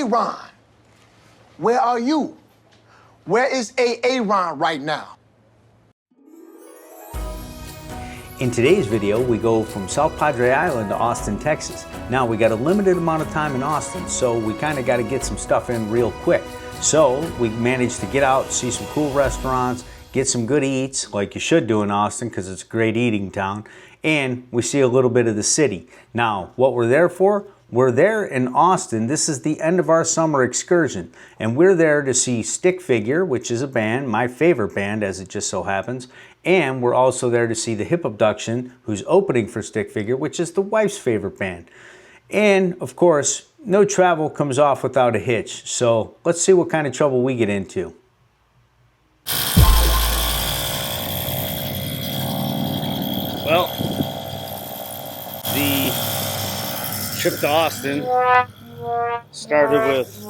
Ron? Where are you? Where is Ron right now? In today's video, we go from South Padre Island to Austin, Texas. Now, we got a limited amount of time in Austin, so we kind of got to get some stuff in real quick. So we managed to get out, see some cool restaurants, get some good eats, like you should do in Austin because it's a great eating town, and we see a little bit of the city. Now, what we're there for? We're there in Austin. This is the end of our summer excursion, and we're there to see Stick Figure, which is a band, my favorite band as it just so happens, and we're also there to see the Hip Abduction, who's opening for Stick Figure, which is the wife's favorite band. And of course, no travel comes off without a hitch, so let's see what kind of trouble we get into. Well, the trip to Austin started with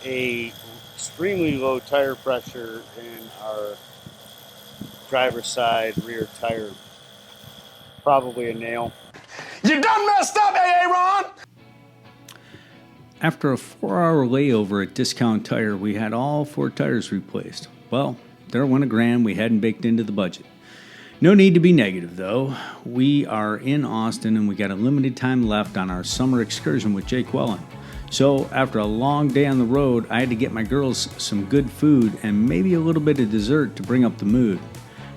a extremely low tire pressure in our driver's side rear tire. Probably a nail. You done messed up, Ron! After a 4-hour layover at Discount Tire, we had all 4 tires replaced. Well, there went $1,000 we hadn't baked into the budget. No need to be negative, though. We are in Austin and we got a limited time left on our summer excursion with Jake Wellen. So after a long day on the road, I had to get my girls some good food and maybe a little bit of dessert to bring up the mood.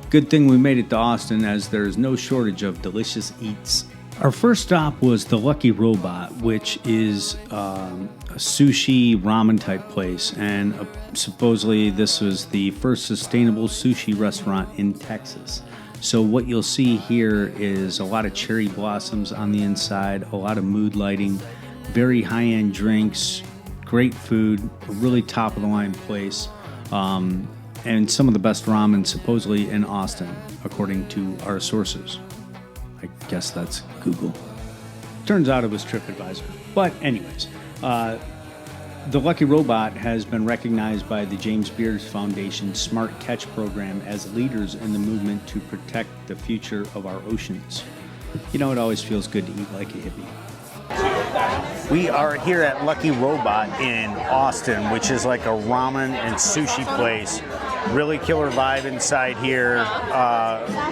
Good thing we made it to Austin, as there's no shortage of delicious eats. Our first stop was the Lucky Robot, which is a sushi ramen type place, and supposedly this was the first sustainable sushi restaurant in Texas. So what you'll see here is a lot of cherry blossoms on the inside, a lot of mood lighting, very high-end drinks, great food, a really top-of-the-line place, and some of the best ramen supposedly in Austin, according to our sources. I guess that's Google. Turns out it was TripAdvisor. But anyways, the Lucky Robot has been recognized by the James Beard Foundation Smart Catch program as leaders in the movement to protect the future of our oceans. You know, it always feels good to eat like a hippie. We are here at Lucky Robot in Austin, which is like a ramen and sushi place. Really killer vibe inside here.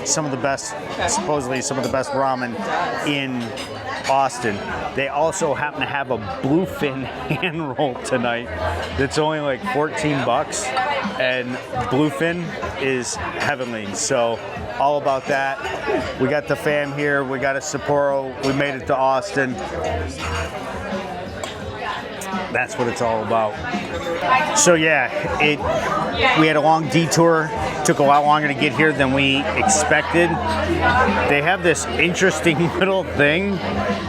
Some of the best, supposedly some of the best ramen in Austin. They also happen to have a bluefin hand roll tonight that's only like 14 bucks, and bluefin is heavenly. So all about that. We got the fam here. We got a Sapporo. We made it to Austin. That's what it's all about. So yeah, we had a long detour. Took a lot longer to get here than we expected. They have this interesting little thing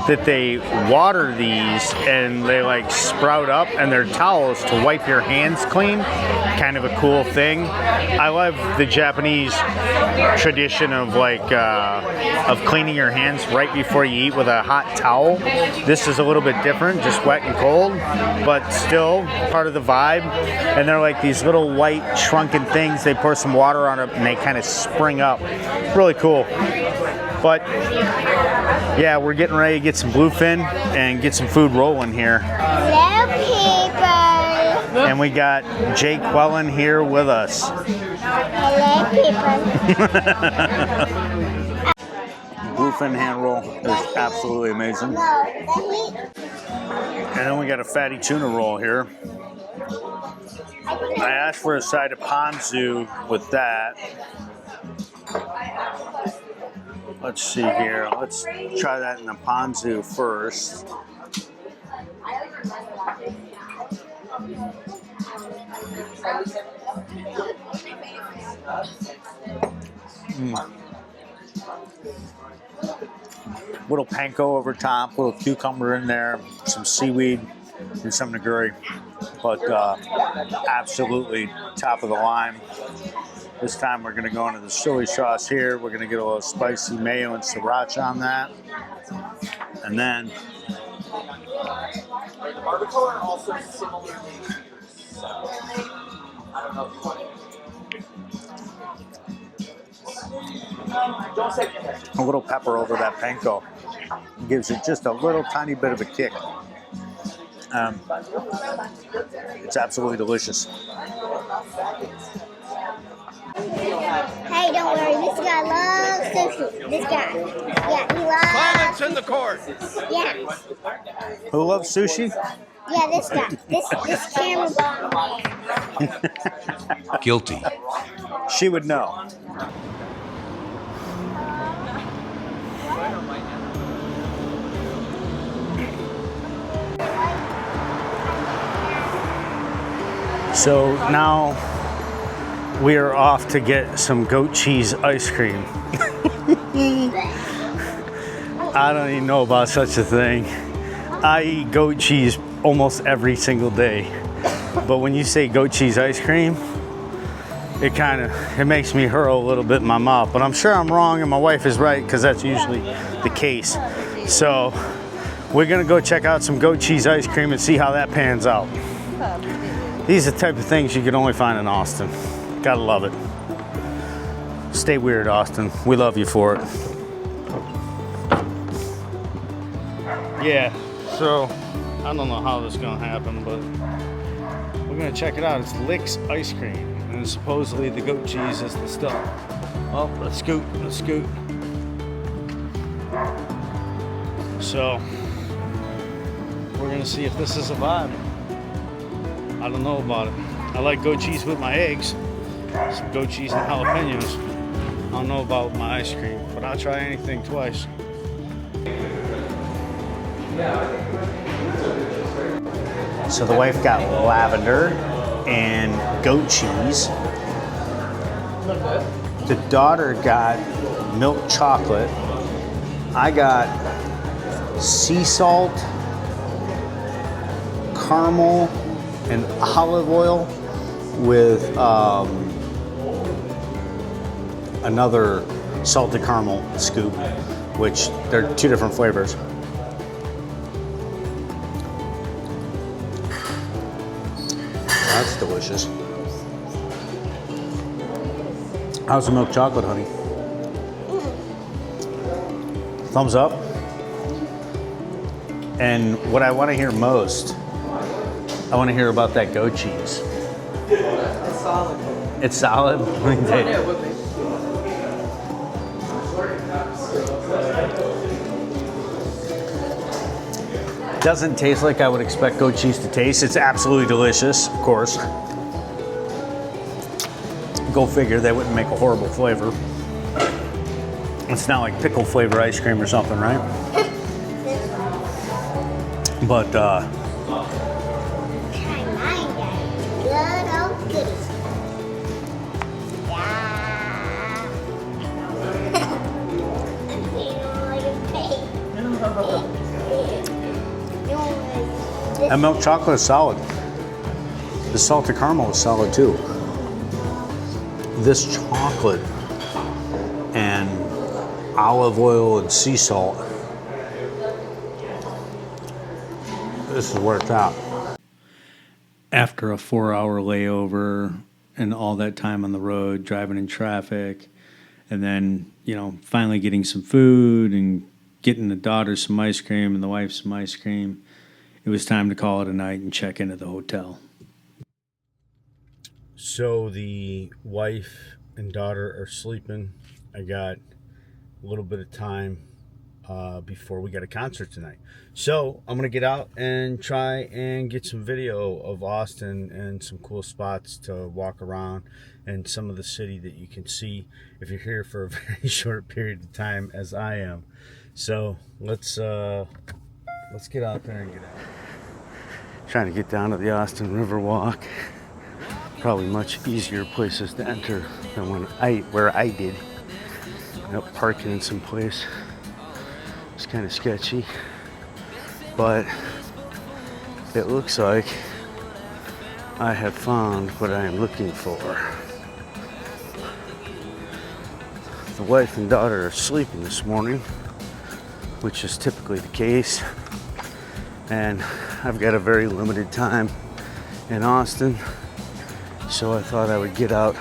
that they water these and they like sprout up, and they're towels to wipe your hands clean. Kind of a cool thing. I love the Japanese tradition of of cleaning your hands right before you eat with a hot towel. This is a little bit different, just wet and cold, but still part of the vibe. And they're like these little white shrunken things. They pour some water on it and they kind of spring up. Really cool. But yeah, we're getting ready to get some bluefin and get some food rolling here. Hello, people. And we got Jake Wellen here with us. Hello, people. Bluefin hand roll is absolutely amazing. And then we got a fatty tuna roll here. I asked for a side of ponzu with that. Let's see here. Let's try that in the ponzu first. Little panko over top, little cucumber in there, some seaweed, and some nigiri. But absolutely top of the line. This time we're going to go into the chili sauce here. We're going to get a little spicy mayo and sriracha on that. And then The barbacoa are also similarly used. So, I don't know if you want it. Don't say a little pepper over that panko gives it just a little tiny bit of a kick. It's absolutely delicious. Hey, don't worry. This guy loves sushi. This guy. Yeah, he loves. Silence in the court. Yeah. Who loves sushi? Yeah, this guy. This camera ball. Guilty. She would know. So now we are off to get some goat cheese ice cream. I don't even know about such a thing. I eat goat cheese almost every single day. But when you say goat cheese ice cream, it makes me hurl a little bit in my mouth. But I'm sure I'm wrong and my wife is right, because that's usually the case. So we're gonna go check out some goat cheese ice cream and see how that pans out. These are the type of things you can only find in Austin. Gotta love it. Stay weird, Austin. We love you for it. Yeah, so I don't know how this is gonna happen, but we're gonna check it out. It's Lick's Ice Cream, and supposedly the goat cheese is the stuff. Oh, let's scoot. So we're gonna see if this is a vibe. I don't know about it. I like goat cheese with my eggs. Some goat cheese and jalapenos. I don't know about my ice cream, but I'll try anything twice. So the wife got lavender and goat cheese. The daughter got milk chocolate. I got sea salt, caramel, and olive oil with another salted caramel scoop, which they're two different flavors. That's delicious. How's the milk chocolate, honey? Thumbs up. And what I want to hear most, I want to hear about that goat cheese. It's solid. It's solid? Let me tell you. Yeah, it would be. Doesn't taste like I would expect goat cheese to taste. It's absolutely delicious, of course. Go figure, they wouldn't make a horrible flavor. It's not like pickle flavor ice cream or something, right? But Try mine, Daddy. Good old goodies. Yeah. that milk chocolate is solid. The salted caramel is solid too. This chocolate and olive oil and sea salt, this is where it's at. After a 4-hour layover and all that time on the road, driving in traffic, and then, finally getting some food and getting the daughter some ice cream and the wife some ice cream, it was time to call it a night and check into the hotel. So the wife and daughter are sleeping. I got a little bit of time before we got a concert tonight. So I'm going to get out and try and get some video of Austin and some cool spots to walk around and some of the city that you can see if you're here for a very short period of time as I am. So let's get out there and get out. Trying to get down to the Austin River Walk. Probably much easier places to enter than where I did. Up parking in some place. It's kind of sketchy, but it looks like I have found what I am looking for. The wife and daughter are sleeping this morning, which is typically the case, and I've got a very limited time in Austin, so I thought I would get out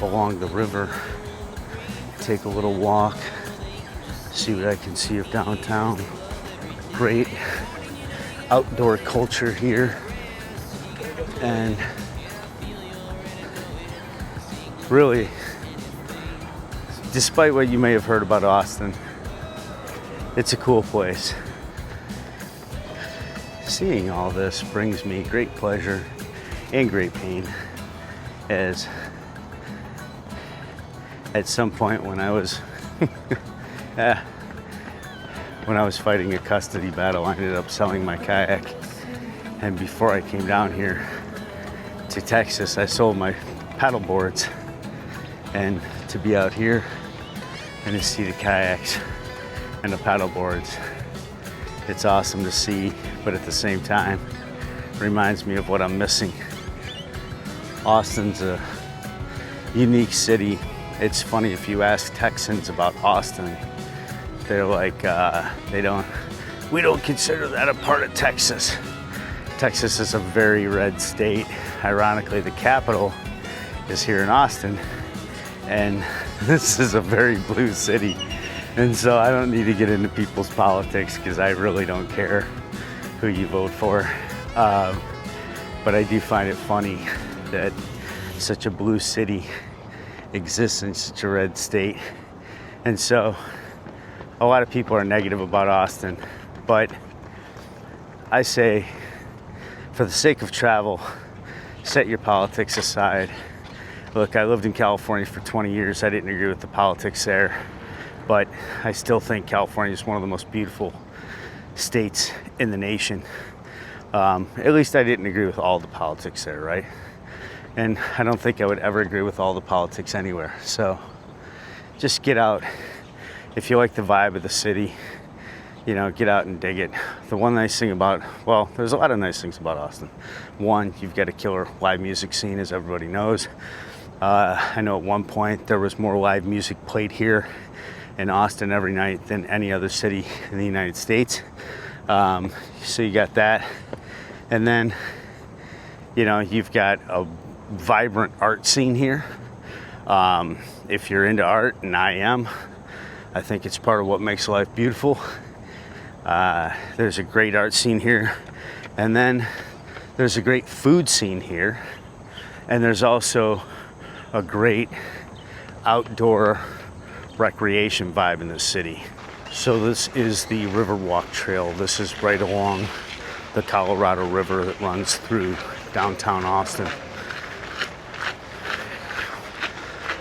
along the river, take a little walk, see what I can see of downtown. Great outdoor culture here. And really, despite what you may have heard about Austin, it's a cool place. Seeing all this brings me great pleasure and great pain, as at some point when I was when I was fighting a custody battle, I ended up selling my kayak. And before I came down here to Texas, I sold my paddle boards. And to be out here and to see the kayaks and the paddle boards, it's awesome to see, but at the same time, reminds me of what I'm missing. Austin's a unique city. It's funny, if you ask Texans about Austin, they're like, we don't consider that a part of Texas. Texas is a very red state. Ironically, the capital is here in Austin, and this is a very blue city. And so I don't need to get into people's politics because I really don't care who you vote for. But I do find it funny that such a blue city exists in such a red state. And so a lot of people are negative about Austin, but I say, for the sake of travel, set your politics aside. Look, I lived in California for 20 years. I didn't agree with the politics there, but I still think California is one of the most beautiful states in the nation. At least I didn't agree with all the politics there, right? And I don't think I would ever agree with all the politics anywhere. So just get out. If you like the vibe of the city, you know, get out and dig it. The one nice thing about, well, there's a lot of nice things about Austin. One, you've got a killer live music scene, as everybody knows. I know at one point there was more live music played here in Austin every night than any other city in the United States. So you got that. And then, you know, you've got a vibrant art scene here. If you're into art, and I am, I think it's part of what makes life beautiful. There's a great art scene here, and then there's a great food scene here, and there's also a great outdoor recreation vibe in this city. So this is the Riverwalk Trail. This is right along the Colorado River that runs through downtown Austin.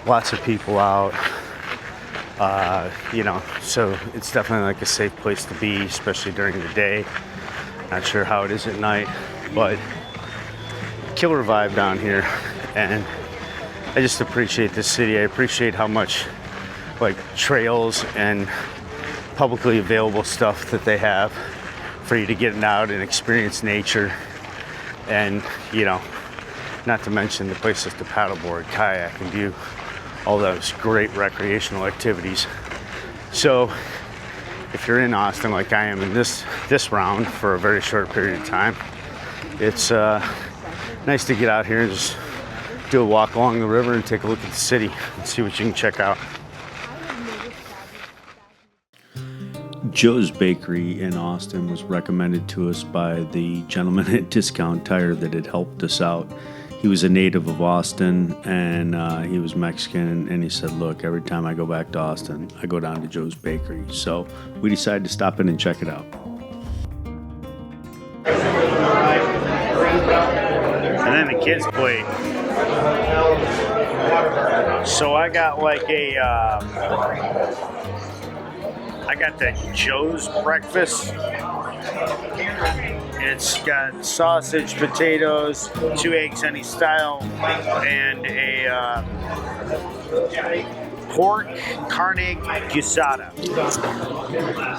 Lots of people out. You know, so it's definitely like a safe place to be, especially during the day. Not sure how it is at night, but killer vibe down here. And I just appreciate this city. I appreciate how much like trails and publicly available stuff that they have for you to get out and experience nature. And, you know, not to mention the places to paddleboard, kayak, and do all those great recreational activities. So if you're in Austin like I am in this round for a very short period of time, it's nice to get out here and just do a walk along the river and take a look at the city and see what you can check out. Joe's Bakery in Austin was recommended to us by the gentleman at Discount Tire that had helped us out. He was a native of Austin, and he was Mexican, and he said, look, every time I go back to Austin, I go down to Joe's Bakery. So we decided to stop in and check it out. And then the kids played. So I got like I got the Joe's breakfast. It's got sausage, potatoes, 2 eggs any style, and a pork carne guisada,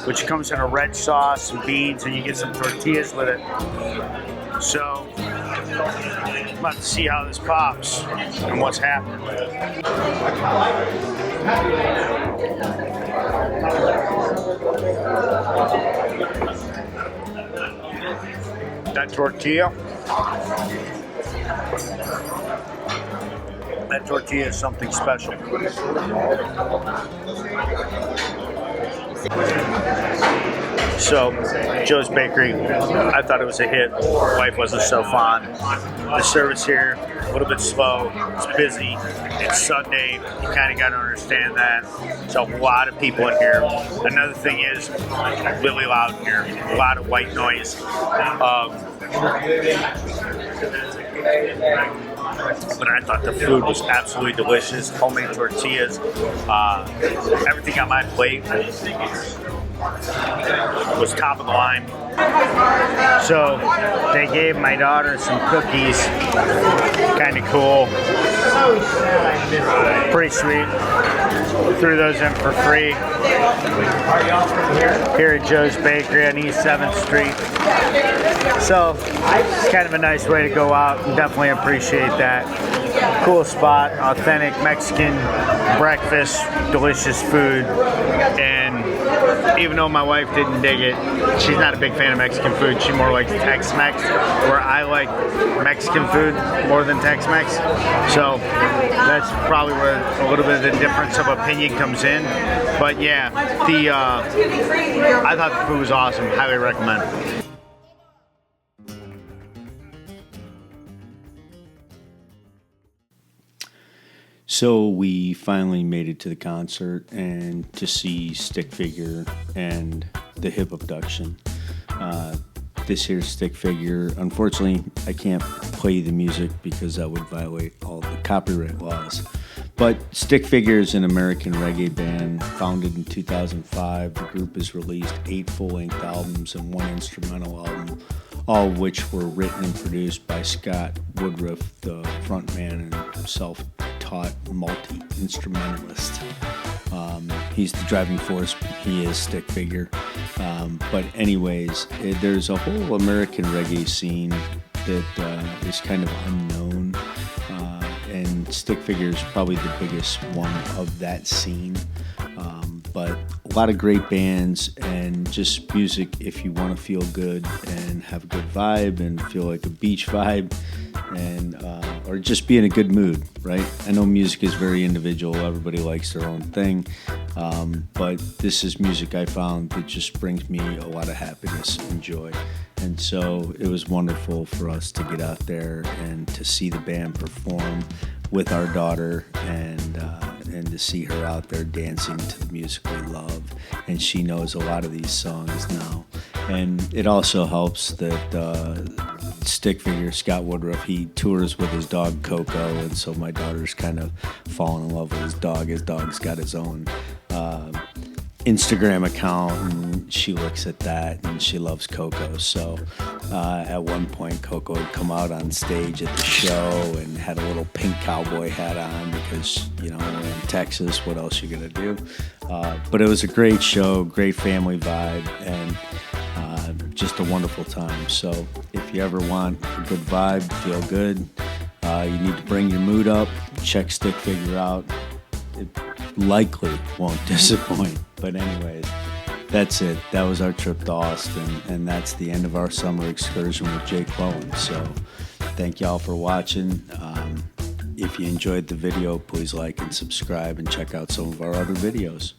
which comes in a red sauce and beans, and you get some tortillas with it. So I'm about to see how this pops and what's happening. That tortilla is something special. So, Joe's Bakery, I thought it was a hit. Wife wasn't so fond. The service here, a little bit slow. It's busy. It's Sunday. You kind of got to understand that. There's a lot of people in here. Another thing is, really loud in here. A lot of white noise. But I thought the food was absolutely delicious. Homemade tortillas. Everything on my plate was top of the line. So they gave my daughter some cookies. Kind of cool. Pretty sweet. Threw those in for free. Here at Joe's Bakery on East 7th Street. So it's kind of a nice way to go out, and definitely appreciate that. Cool spot, authentic Mexican breakfast, delicious food, and even though my wife didn't dig it, she's not a big fan of Mexican food. She more likes Tex-Mex, where I like Mexican food more than Tex-Mex. So that's probably where a little bit of the difference of opinion comes in. But yeah, I thought the food was awesome. Highly recommend. So we finally made it to the concert and to see Stick Figure and the hip abduction. This here's Stick Figure. Unfortunately, I can't play the music because that would violate all the copyright laws. But Stick Figure is an American reggae band founded in 2005. The group has released 8 full-length albums and 1 instrumental album, all of which were written and produced by Scott Woodruff, the frontman and self-taught multi-instrumentalist. He's the driving force. He is Stick Figure. But anyways, there's a whole American reggae scene that is kind of unknown. And Stick Figure is probably the biggest one of that scene. But a lot of great bands and just music if you want to feel good and have a good vibe and feel like a beach vibe and or just be in a good mood, right? I know music is very individual. Everybody likes their own thing. But this is music I found that just brings me a lot of happiness and joy. And so it was wonderful for us to get out there and to see the band perform with our daughter and to see her out there dancing to the music we love. And she knows a lot of these songs now. And it also helps that Stick Figure, Scott Woodruff, he tours with his dog Coco, and so my daughter's kind of fallen in love with his dog. His dog's got his own Instagram account, and she looks at that and she loves Coco. So at one point Coco had come out on stage at the show and had a little pink cowboy hat on because, you know, we're in Texas, what else you gonna do? But it was a great show, great family vibe, and just a wonderful time. So if you ever want a good vibe, feel good, you need to bring your mood up, check Stick Figure out. It likely won't disappoint. But anyways, that's it. That was our trip to Austin, and that's the end of our summer excursion with Jake Lowen. So thank y'all for watching. If you enjoyed the video, please like and subscribe and check out some of our other videos.